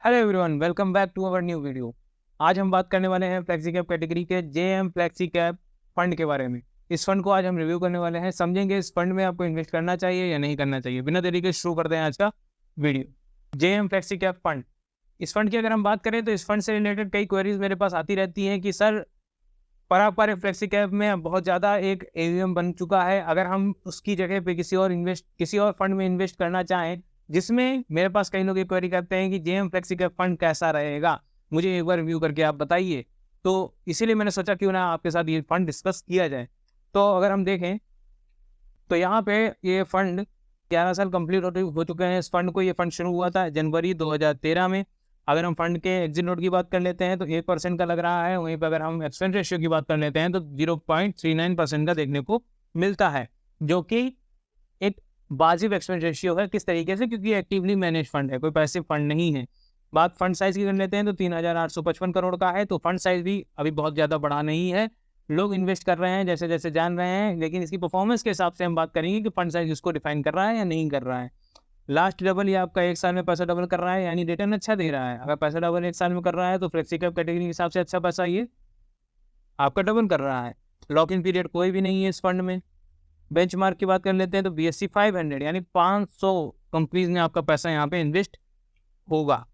Hello everyone, welcome back to our new video. आज हम बात करने वाले हैं फ्लेक्सी कैप कैटेगरी के जेएम फ्लेक्सी कैप फंड के बारे में। इस फंड को आज हम रिव्यू करने वाले हैं, समझेंगे इस फंड में आपको इन्वेस्ट करना चाहिए या नहीं करना चाहिए। बिना देरी के शुरू करते हैं आज का video. JM flexi cap fund, इस फंड की अगर हम बात करें तो इस फंड से रिलेटेड कई क्वेरीज मेरे पास आती रहती हैं कि सर पराग पारिक फ्लेक्सी कैप में बहुत ज़्यादा एक एवीएम बन चुका है, अगर हम उसकी जगह पे किसी और फंड में इन्वेस्ट करना चाहें, जिसमें मेरे पास कई लोग ये क्वेरी करते हैं कि जेएम फ्लेक्सी कैप फंड कैसा रहेगा, मुझे एक बार रिव्यू करके आप बताइए। तो इसीलिए मैंने सोचा क्यों ना आपके साथ ये फंड डिस्कस किया जाए। तो अगर हम देखें तो यहाँ पे ये फंड 11 साल कंप्लीट हो चुके हैं इस फंड को। ये फंड शुरू हुआ था जनवरी 2013 में। अगर हम फंड के एग्जिट नोट की बात कर लेते हैं तो 1% का लग रहा है। वहीं पर अगर हम एक्सपेंस रेशियो की बात कर लेते हैं तो 0.39% का देखने को मिलता है, जो कि एक वाजिब एक्सपेंस रेशियो है। किस तरीके से? क्योंकि एक्टिवली मैनेज फंड है, कोई पैसिव फंड नहीं है। बात फंड साइज की कर लेते हैं तो 3,855 करोड़ का है। तो फंड साइज भी अभी बहुत ज़्यादा बड़ा नहीं है, लोग इन्वेस्ट कर रहे हैं जैसे जैसे जान रहे हैं। लेकिन इसकी परफॉर्मेंस के हिसाब से हम बात करेंगे कि फंड साइज इसको डिफाइन कर रहा है या नहीं कर रहा है। लास्ट डबल, ये आपका 1 साल में पैसा डबल कर रहा है, यानी रिटर्न अच्छा दे रहा है। अगर पैसा डबल 1 साल में कर रहा है तो फ्लेक्सी कैप कैटेगरी के हिसाब से अच्छा पैसा ये आपका डबल कर रहा है। लॉक इन पीरियड कोई भी नहीं है इस फंड में। बेंचमार्क की बात कर लेते हैं तो BSE 500 यानी 500 कंपनीज में आपका पैसा यहाँ पे इन्वेस्ट होगा।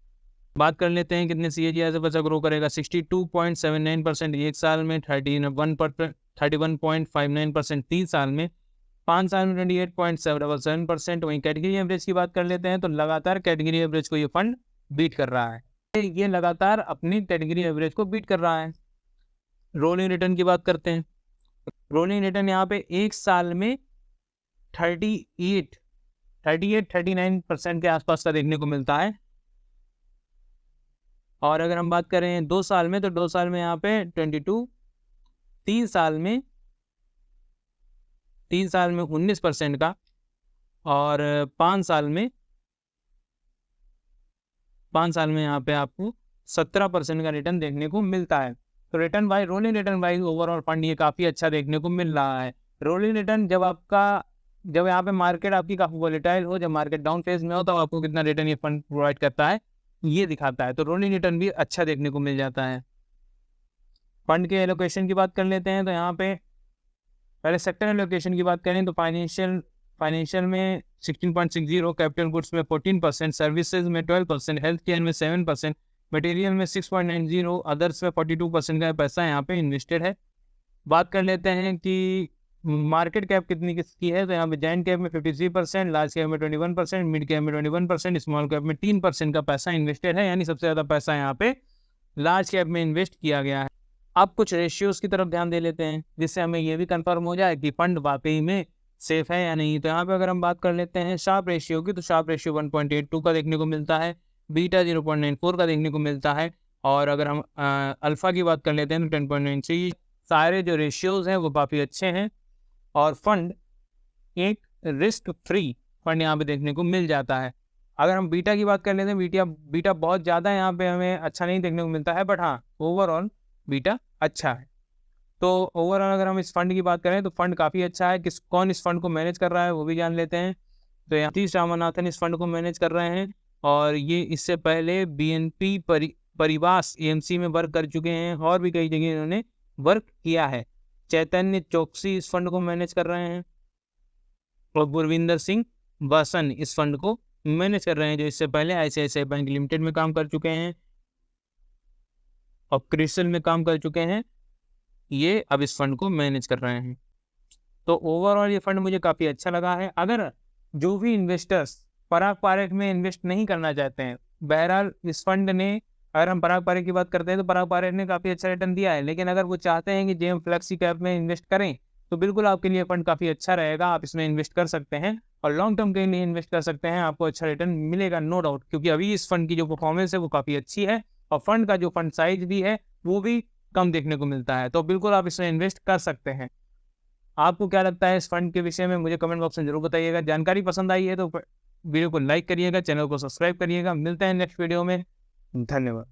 बात कर लेते हैं कितने CAGR से पैसा ग्रो करेगा। 62.79% 1 साल में, 31.59% 3 साल में, 5 साल में 28.77%। वहीं कैटेगरी एवरेज की बात कर लेते हैं तो लगातार कैटेगरी एवरेज को ये फंड बीट कर रहा है। ये लगातार अपनी कैटेगरी एवरेज को बीट कर रहा है। रोलिंग रिटर्न की बात करते हैं। रोलिंग रिटर्न यहाँ पे 1 साल में 39% के आसपास का देखने को मिलता है। और अगर हम बात करें 2 साल में तो 2 साल में यहाँ पे 22, 3 साल में 19% का, और 5 साल में यहाँ पे आपको 17% का रिटर्न देखने को मिलता है। तो rolling return wise overall fund ये काफ़ी अच्छा देखने को मिल रहा है। रोलिंग रिटर्न जब यहाँ पे मार्केट आपकी काफ़ी वॉलेटाइल हो, जब मार्केट डाउन फेज में हो, तो आपको कितना रिटर्न ये फंड प्रोवाइड करता है ये दिखाता है। तो रोलिंग रिटर्न भी अच्छा देखने को मिल जाता है। फंड के एलोकेशन की बात कर लेते हैं तो यहाँ पे पहले सेक्टर एलोकेशन की बात करें तो फाइनेंशियल में 16.60, कैपिटल गुड्स में 14%, सर्विसेज में 12%, हेल्थ केयर में 7%, मटेरियल में 6.90, अदर्स में 42% का पैसा यहाँ पे इन्वेस्टेड है। बात कर लेते हैं कि मार्केट कैप कितनी किसकी है तो यहाँ पे जायंट कैप में 53%, लार्ज कैप में 21%, मिड कैप में 21%, स्मॉल कैप में 3% का पैसा इन्वेस्टेड है। यानी सबसे ज़्यादा पैसा यहाँ पे लार्ज कैप में इन्वेस्ट किया गया है। अब कुछ रेशियोज़ की तरफ ध्यान दे लेते हैं, जिससे हमें ये भी कंफर्म हो जाए कि फंड वाकई में सेफ है या नहीं। तो यहाँ पे अगर हम बात कर लेते हैं शार्प रेशियो की, तो शार्प रेशियो 1.82 का देखने को मिलता है, बीटा 0.94 का देखने को मिलता है, और अगर हम अल्फ़ा की बात कर लेते हैं तो 10.93। सारे जो रेशियोज़ हैं वो काफ़ी अच्छे हैं, और फंड एक रिस्क फ्री फंड यहाँ पे देखने को मिल जाता है। अगर हम बीटा की बात कर लेते हैं, बीटा बहुत ज़्यादा यहाँ पे हमें अच्छा नहीं देखने को मिलता है, बट हाँ ओवरऑल बीटा अच्छा है। तो ओवरऑल अगर हम इस फंड की बात करें तो फंड काफ़ी अच्छा है। कौन इस फंड को मैनेज कर रहा है वो भी जान लेते हैं। तो यहाँ सतीश रामनाथन इस फंड को मैनेज कर रहे हैं, और ये इससे पहले BNP परिवास AMC में वर्क कर चुके हैं, और भी कई जगह इन्होंने वर्क किया है। चैतन्य चौकसी इस फंड को मैनेज कर रहे हैं, और गुरविंदर सिंह वासन इस फंड को मैनेज कर रहे हैं, जो इससे पहले ICICI बैंक लिमिटेड में काम कर चुके हैं और क्रिसल में काम कर चुके हैं। ये अब इस फंड को मैनेज कर रहे हैं। तो ओवरऑल ये फंड मुझे काफ़ी अच्छा लगा है। अगर जो भी इन्वेस्टर्स पराग पारिक में इन्वेस्ट नहीं करना चाहते हैं, बहरहाल इस फंड ने, अगर हम पराग पारिक की बात करते हैं तो पराग पारिक ने काफ़ी अच्छा रिटर्न दिया है, लेकिन अगर वो चाहते हैं कि जेएम फ्लेक्सी कैप में इन्वेस्ट करें तो बिल्कुल आपके लिए फंड काफ़ी अच्छा रहेगा। आप इसमें इन्वेस्ट कर सकते हैं और लॉन्ग टर्म के लिए इन्वेस्ट कर सकते हैं, आपको अच्छा रिटर्न मिलेगा नो डाउट। क्योंकि अभी इस फंड की जो परफॉर्मेंस है वो काफ़ी अच्छी है, और फंड का जो फंड साइज भी है वो भी कम देखने को मिलता है। तो बिल्कुल आप इसमें इन्वेस्ट कर सकते हैं। आपको क्या लगता है इस फंड के विषय में, मुझे कमेंट बॉक्स में जरूर बताइएगा। जानकारी पसंद आई है तो वीडियो को लाइक करिएगा, चैनल को सब्सक्राइब करिएगा। मिलते हैं नेक्स्ट वीडियो में। धन्यवाद।